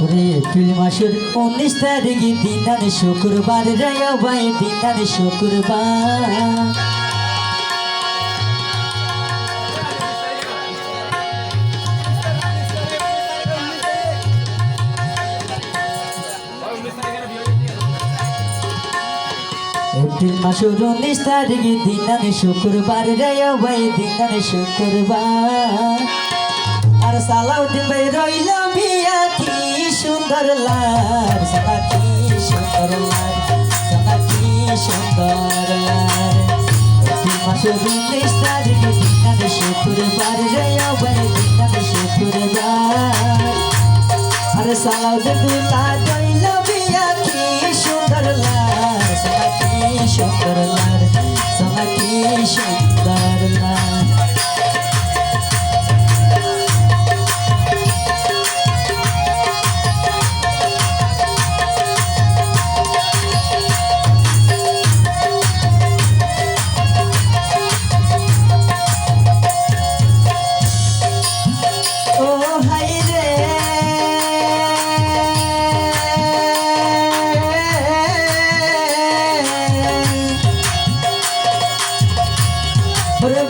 ওরে এপ্রিল মাসের 19 তারিখ দিনার শুক্রবার রে ভাই দিনার শুক্রবার এপ্রিল মাসের 19 তারিখ দিনার শুক্রবার রে ভাই দিনার শুক্রবার আর সালাউদ্দিন ভাই রইল বিয়া কি সুন্দর লার সাদা কি সুন্দর লার সাদা কি সুন্দর লার এপ্রিল মাসের 19 তারিখ দিনার শুক্রবার রে ভাই দিনার শুক্রবার আর সালাউদ্দিন দুলা রইল বিয়া কি সুন্দর লার সাদা কি সুন্দর লার সাদা কি সুন্দর লার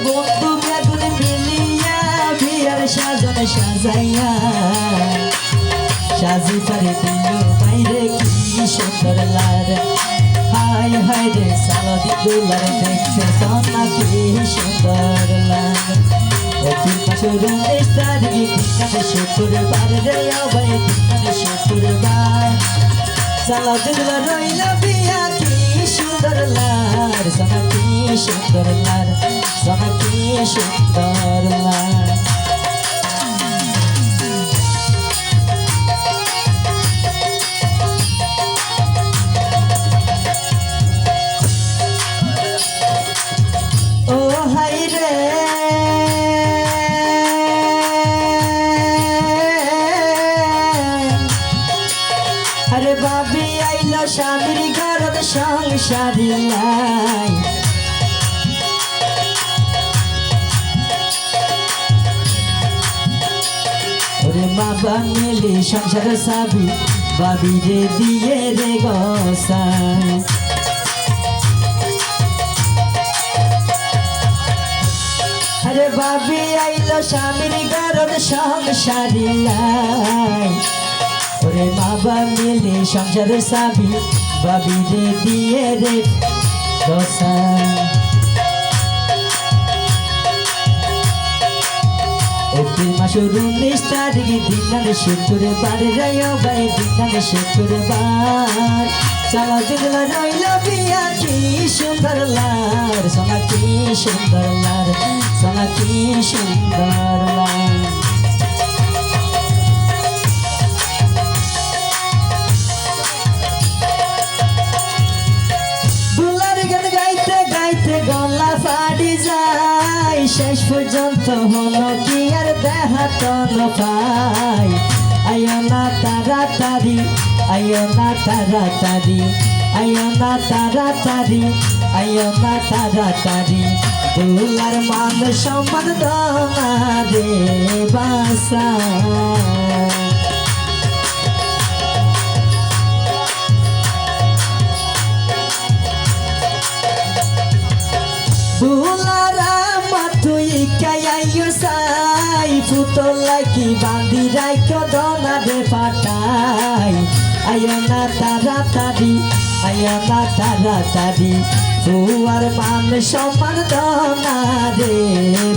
বন্ধু বেগুন মিলিয়া বিয়ার সাজন সাজাইয়া সাজি পারে দিল বাইরে কি সুন্দর লার হায় হায় রে সালাউদ্দিন দুলার দেখছে সোনা কি সুন্দর লার এপ্রিল মাসের 19 তারিখ দিনার শুক্রবার রে ভাই দিনার শুক্রবার সালাউদ্দিন দুলা রইল বিয়া কি সুন্দর লার সোনা কি সুন্দর লার সোনা কি সুন্দর লার ও হাই রে আরে বাবি আইলো স্বামীর ঘরত সংসারী লাই ওরে বাবা মিলি সংসার সাবি বাবি রে দিয়ে রে গোসাই আরে বাবি আইলো স্বামীর ঘরত সংসারী লাই ওরে বাবা মিলে সংসার সাবি বাবি রে দিয়ে রে গোসাই এপ্রিল মাসের 19 তারিখ দিনার শুক্রবার রে ভাই দিনার শুক্রবার সালাউদ্দিন দুলা রইল বিয়া কি সুন্দর লার সোনা কি সুন্দর লার সোনা কি সুন্দর লার গলা ফাটি যায় শেষ পর্যন্ত হলো কি আর দেখা তো পাই আয়ো না তাড়াতাড়ি আয়ো না তাড়াতাড়ি আয়ো না তাড়াতাড়ি আয়ো না তাড়াতাড়ি দুলার মান সম্মান দোনা রে বাসা দুলারা মাথুই কায়াইও সাই ফুটলা কি বাঁধি রাইখো দোনা রে পাটাই আয়ো না তাড়াতাড়ি আয়ো না তাড়াতাড়ি তুয়ার মান সম্মান দোনা রে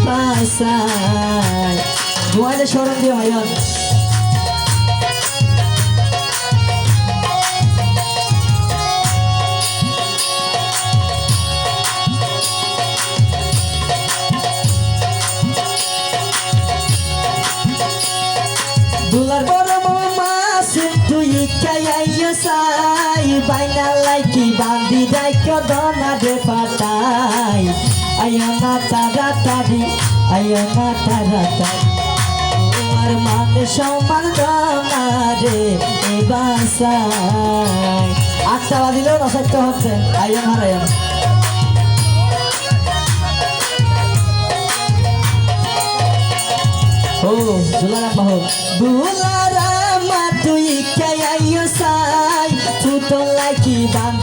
বাসাই দুয়ারে স্মরণ দিও আয়ন দুলার বড় মাস তুই কাইয়া সাই বাইনা লাইকি বাঁধি রাইখো দোনা রে পাটাই আয়ো না তাড়াতাড়ি আয়ো না তাড়াতাড়ি তোমার মান সম্মান দোনা রে বাসাই 8টা বাজিলেও নষ্ট হচ্ছে আয়ো না আয়ো ও দুলারাম বাহু দুলারাম তুই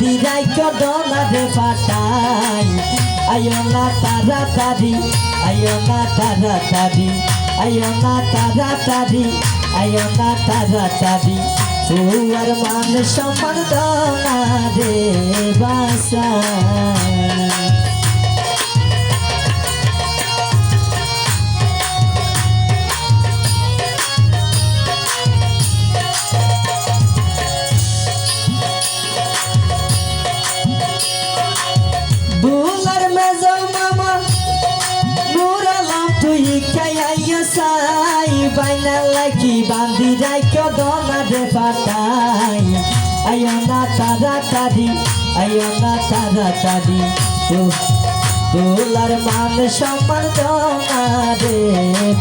বান্ধি রাইখো দোনা রে ফাটাই আয়ো না তাড়াতাড়ি আয়ো না তাড়াতাড়ি আয়ো না তাড়াতাড়ি আয়ো না তাড়াতাড়ি তুয়ার মান সম্মান দোনা রে বাসাই বুলার মেজো মামা নূর আলম তুই খাইয়া সাই বাইনা লাকি বান্ধি রাইখো দোনা রে ফাটাই আয়ো না তাড়াতাড়ি আয়ো না তাড়াতাড়ি দুলার মান সম্মান দোনা রে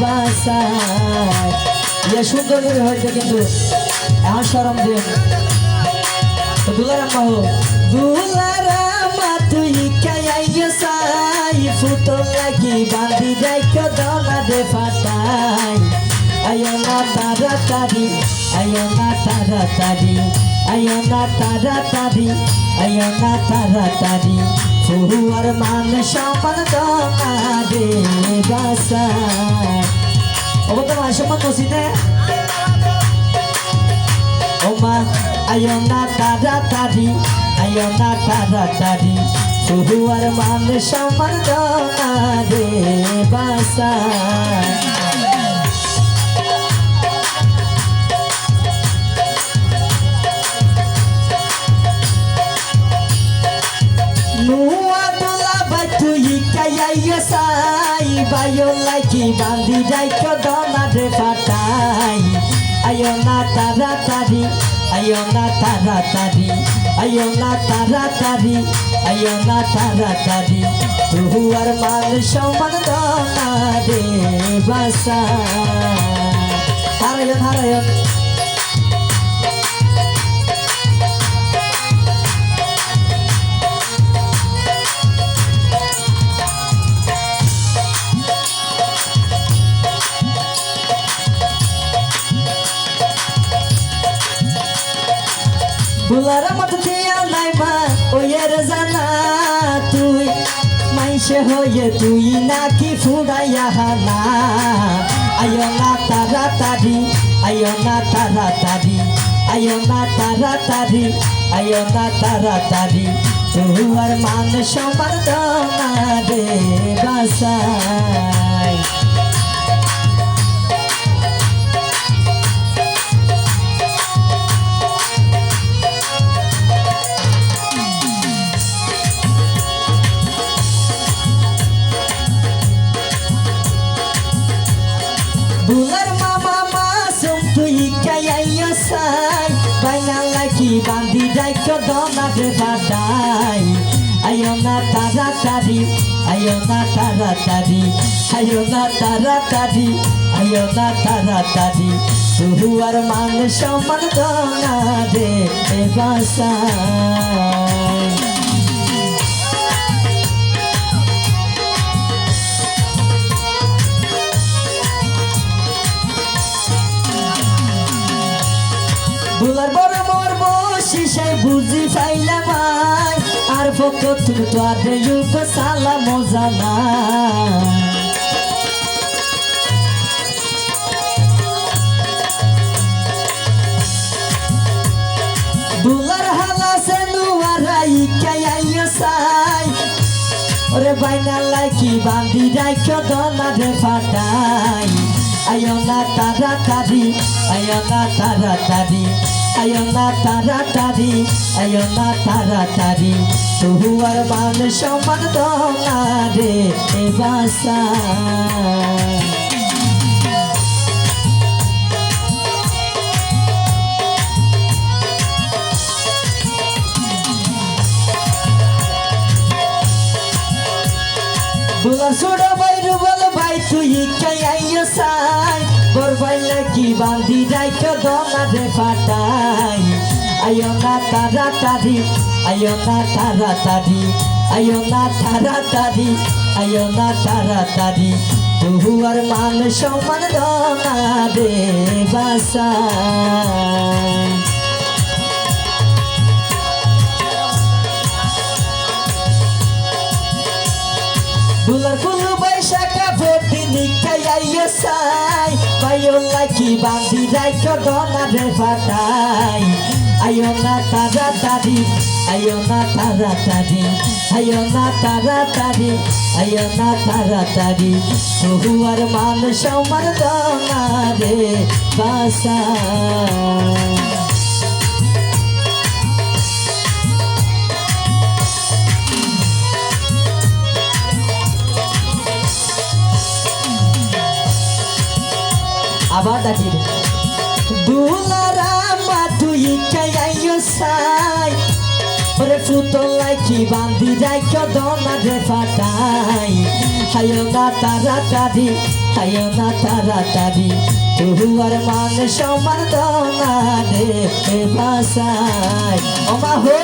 বাসাই ইয়ে সুন্দর করে হয়েছে কিন্তু এখন শরম দিন দুলার আম্মা হো দুলার আম্মা তুই খাইয়া সাই ফুটো লাগি বান্ধি রাইখো দোনা রে ফাটাই আয়ো না তাড়াতাড়ি আয়ো না তাড়াতাড়ি আয়ো না তাড়াতাড়ি আয়ো না তাড়াতাড়ি ফুয়ার মান সম্মান দোনা রে বাসাই ওগো তোমার সম্মান মসজিদে ওমা আয়ো না তাড়াতাড়ি আয়ো না তাড়াতাড়ি ফুয়ার মান সম্মান দোনা রে বাসাই সাই বায়ো লাইকি বান্ধি রাইখো দোনা রে ফাটাই আয়ো না তাড়াতাড়ি আয়ো না তাড়াতাড়ি আয়ো না তাড়াতাড়ি আয়ো না তাড়াতাড়ি তুয়ার মান সম্মান দোনা রে বাসাই হারায়ন হারায়ন বুলার মত দিয়া নাই মা ওয়ের জানা তুই মাইসে হয়ে তুই নাকি ফুরাইয়া হানা আয়ো না তাড়াতাড়ি আয়ো না তাড়াতাড়ি আয়ো না তাড়াতাড়ি আয়ো না তাড়াতাড়ি তুয়ার মান সম্মান দোনা রে বাসাই বুলার মামা মাসুম তুই খাইয়া সাই বাইনা লাকি বান্ধি রাইখো দোনা রে ফাটাই আয়ো না তাড়াতাড়ি আয়ো না তাড়াতাড়ি আয়ো না তাড়াতাড়ি আয়ো না তাড়াতাড়ি তুয়ার মান সম্মান দোনা রে বাসাই বুলার বড় মোর বসি সে বুঝি পাইলাম আর ফকত তুমি তো আর যুগ সালাম জানা বুলার হালা সে নুয়ারাই খাইয়া সাই ওরে বাইনা লাইকি বান্ধি রাইখো দোনা রে ফাটাই আয়ো না তাড়াতাড়ি আয়ো না তাড়াতাড়ি আয়ো না তাড়াতাড়ি আয়ো না তাড়াতাড়ি তুয়ার মান সম্মান দোনা রে বাসাই বুলার ছোট ভাই রুবল ভাই তুই খাইয়া সাই তোর ভাই লাকি বান্ধি রাইখো দোনা রে ফাটাই আয়ো না তাড়াতাড়ি আয়ো না তাড়াতাড়ি আয়ো না তাড়াতাড়ি আয়ো না তাড়াতাড়ি তুয়ার মান সম্মান দোনা রে বাসাই কাপড় নিকাইয়া সাই পাইও লাকি বান্ধি রাইখো দনা রে ফাটাই আইও না তাড়াতাড়ি আইও না তাড়াতাড়ি আইও না তাড়াতাড়ি আইও না তাড়াতাড়ি বহুয়ার মান সমান দনা রে বাসা আবার ডাকি দুলারামা তুই কাইও সাই ওরে ফুটো লাইকি বান্ধি রাইখো দনা রে ফাটাই হাইও না তাড়াতাড়ি হাইও না তাড়াতাড়ি তুহুয়ার মান সমান দনা রে বাসাই ওমা হো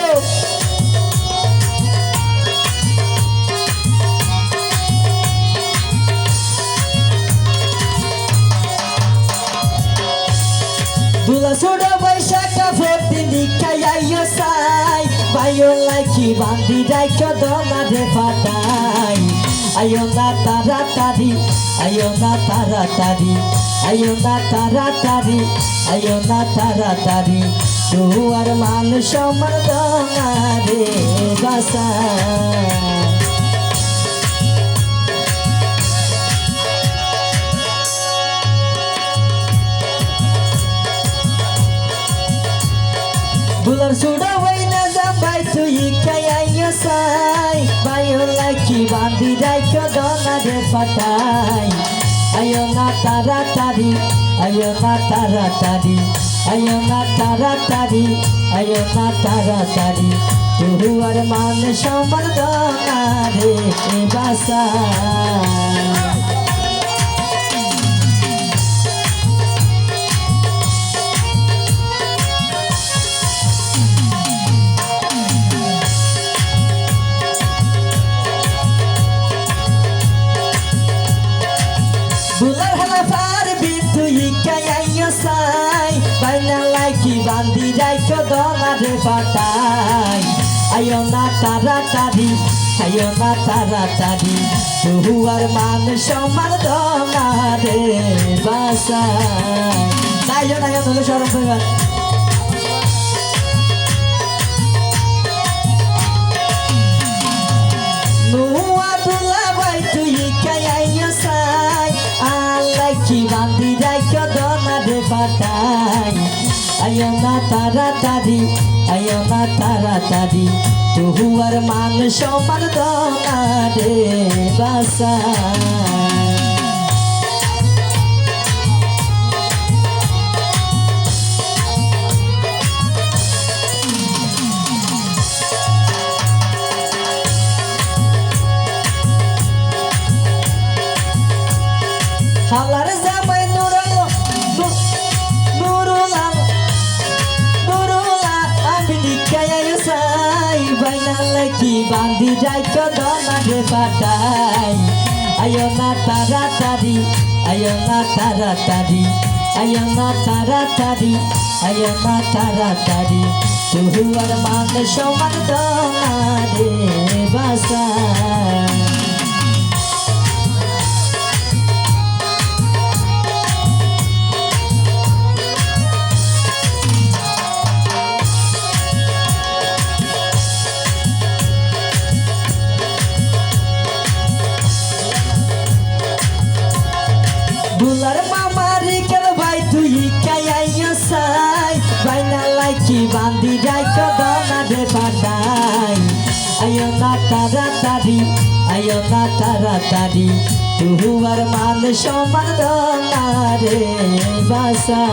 দুলা ছোড়া বৈশাখা ভর্তি নিকাইয়া সাই পাইও লাইকি বান্ধি রাইখো দনা রে ফাটাই আইও না তাড়াতাড়ি আইও না তাড়াতাড়ি আইও না তাড়াতাড়ি আইও না তাড়াতাড়ি তুয়ার মান সমান দনা রে বাসা দুলার সুড়া হই না যাবাই তুই কাইয়া সাই পাইও লাইকি বান্ধি রাইখো দনা রে ফাটাই আইও না তাড়াতাড়ি আইও না তাড়াতাড়ি আইও না তাড়াতাড়ি আইও না তাড়াতাড়ি তুহুয়ার মান সমান দনা রে বাসা দুলার হালা পারবি তুই কাইয়া সাই বাইনা লাইকি বান্ধি রাইখো দনা রে ফাটাই আইও না তাড়াতাড়ি আইও না তাড়াতাড়ি তুহুয়ার মান সমান দনা রে বাসাই তাই জন্য তোকে সরম পরিবার নুয়া দুলা বাই তুই কাইয়া সাই লাইকি বান্ধি রাইখো দনা রে ফাটাই আইও না তাড়াতাড়ি আইও না তাড়াতাড়ি তুহুয়ার মান সমান দনা রে বাসা হালার জামাই নুরুলা আমি নিকাইয়া সাই বাইনা লাইকি বান্ধি রাইখো দনা রে ফাটাই আইও না তাড়াতাড়ি আইও না তাড়াতাড়ি আইও না তাড়াতাড়ি আইও না তাড়াতাড়ি তুহুয়ার মান সমান দনা রে বাসা দুলার মামারি কেন ভাই তুই কাইয়া সাই বাইনা লাইকি বান্ধি রাইখো দনা রে ফাটাই আইও না তাড়াতাড়ি আইও না তাড়াতাড়ি তুহুয়ার মান সমান দনা রে বাসা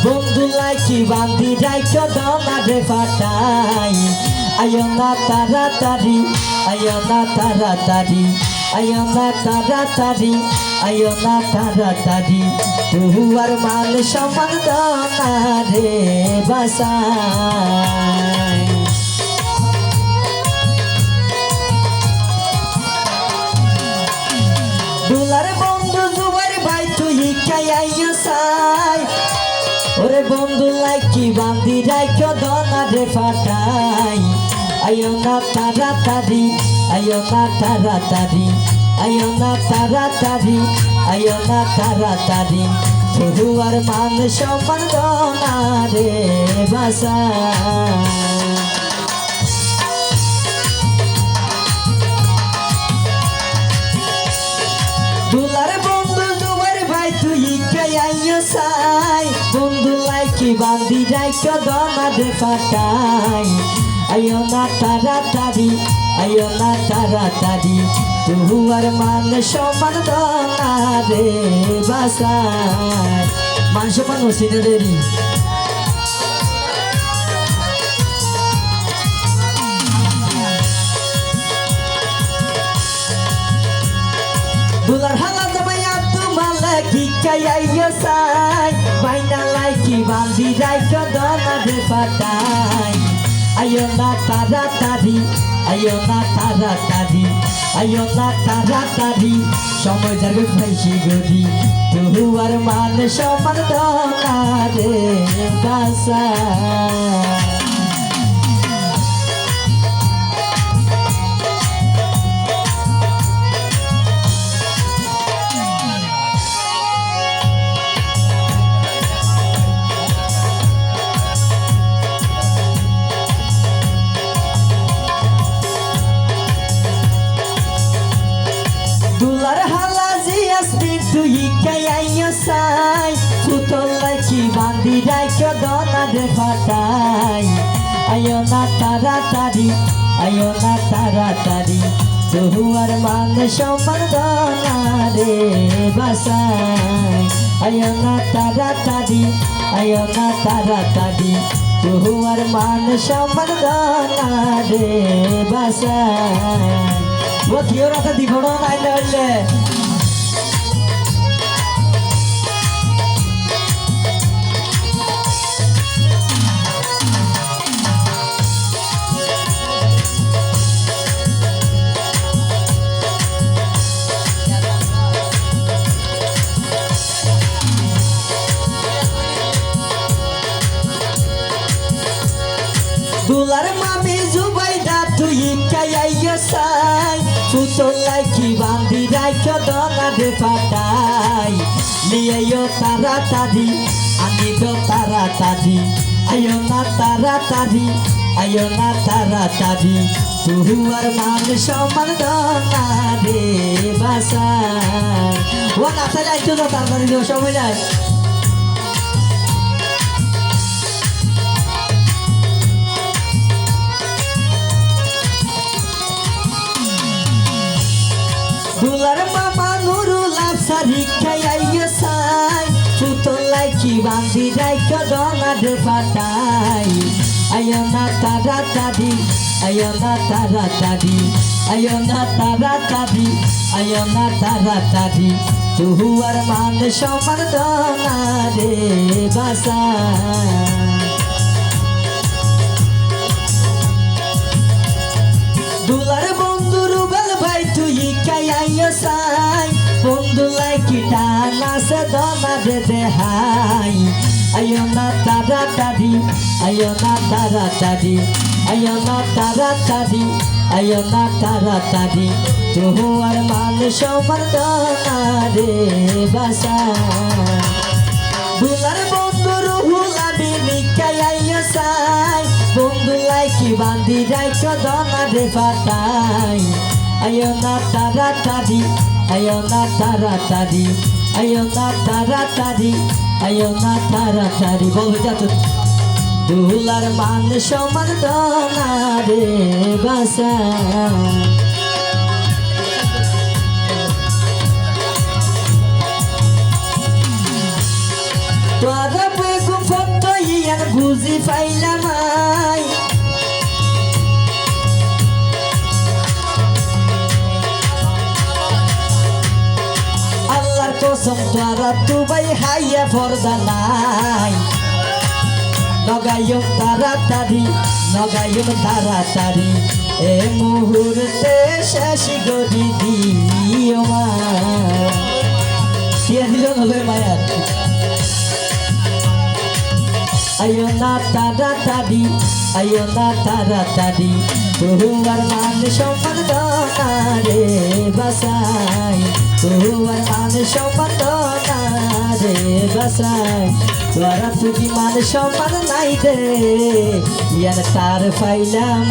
বন্ধু লাইকি বান্ধি রাইখো দনা রে ফাটাই আয়ো না তাড়াতাড়ি, আয়ো না তাড়াতাড়ি, আয়ো না তাড়াতাড়ি, আয়ো না তাড়াতাড়ি, তুয়ার মান সম্মান দানা রে বাসায়। দুলার বন্ধু জুবাইর ভাই তুই খাইয়া সাই, ওরে বন্ধু লাইকি বান্দি রাইখো দনা রে ফাটাই। আয়ো না তাড়াতাড়ি, আয়ো না তাড়াতাড়ি, আয়ো না তাড়াতাড়ি, আয়ো না তাড়াতাড়ি, তুয়ার মান সম্মান দনা রে বাসায়। দুলার বন্ধু জুবাইর ভাই তুই খাইয়া সাই, বন্ধু লাইকি বান্দি রাইখো দনা রে ফাটাই। আয়ো না তাড়াতাড়ি, আয়ো না তাড়াতাড়ি, তুয়ার মান সম্মান দনা রে বাসায়। মান সম্মান হসিনে দেরি দুলার হালা জামাইয়া তোমালা কি খাইয়া সাই, বাইনা লাইকি বান্দি রাইখো দনা রে ফাটাই। আয়ো না তাড়াতাড়ি, আয়ো না তাড়াতাড়ি, আয়ো না তাড়াতাড়ি, সময় যাবে ফাইসি গরি, তুয়ার মান সম্মান দনা রে বাসায়। দুলার হালা জিয়াসমিন তুই খাইয়া সাই, ফুতল লাইকি বান্দি রাইখো দনা রে ফাটাই। আয়ো না তাড়াতাড়ি, আয়ো না তাড়াতাড়ি, তুয়ার মান সম্মান দনা রে বাসায়। আয়ো না তাড়াতাড়ি, আয়ো না তাড়াতাড়ি, তুয়ার মান সম্মান দনা রে বাসায়। ও কিয় রাতে দিব না নাইলে হইলে দুলার মামি জুবাইদা তুই খাইয়া সাই, ফুতল লাইকি বান্দি রাইখো দনা রে ফাটাই। লিয়াইও তাড়াতাড়ি, আনিগো তাড়াতাড়ি, আয়ো না তাড়াতাড়ি, আয়ো না তাড়াতাড়ি, তুয়ার মান সম্মান দনা রে বাসায়। ও নাচা যাইতো তো তাড়াতাড়ি সময় যায়। দুলার মামা নুরুল আফসারি খাইয়া সাই, ফুতল লাইকি বান্দি রাইখো দনা রে ফাটাই। আয়ো না তাড়াতাড়ি, আয়ো না তাড়াতাড়ি, আয়ো না তাড়াতাড়ি, আয়ো না তাড়াতাড়ি, তুয়ার মান সম্মান দনা রে বাসায়। দুলার বন্ধু রুবেল ভাই তুই খাইয়া সাই, বন্ধু লাইকি টানা সে দনা রে দেহাই। আয়ো না তাড়াতাড়ি, আয়ো না তাড়াতাড়ি, আয়ো না তাড়াতাড়ি, আয়ো না তাড়াতাড়ি, তুয়ার মান সম্মান দনা রে বাসায়। দুলার বন্ধু রুহুল আমিনি খাইয়া সাই, বন্ধু লাইকি বান্দি রাইখো দনা রে ফাটাই। আয়ো না তাড়াতাড়ি, আয়ো না তাড়াতাড়ি, আয়ো না তাড়াতাড়ি, আয়ো না তাড়াতাড়ি, বল যা তো দুলার মান সম্মান দনা রে বাসায়। তোরা বেগুন ফটো ইয়ান বুঝি পাইলাম কসম তারা তুবাই হাইয়া পর্দা নাই নগাইম তাড়াতাড়ি এ মুহূর্তে শেষ গরি দিও মা কে দিল হলো মায়ার আয়ো না তাড়াতাড়ি বহুবার মান সম্মান না রে বাসাই বহুবার মান সম্মান না রে বাসাই তোরা তুই মান সম্মান নাই দে ইয়ার তার পাইলাম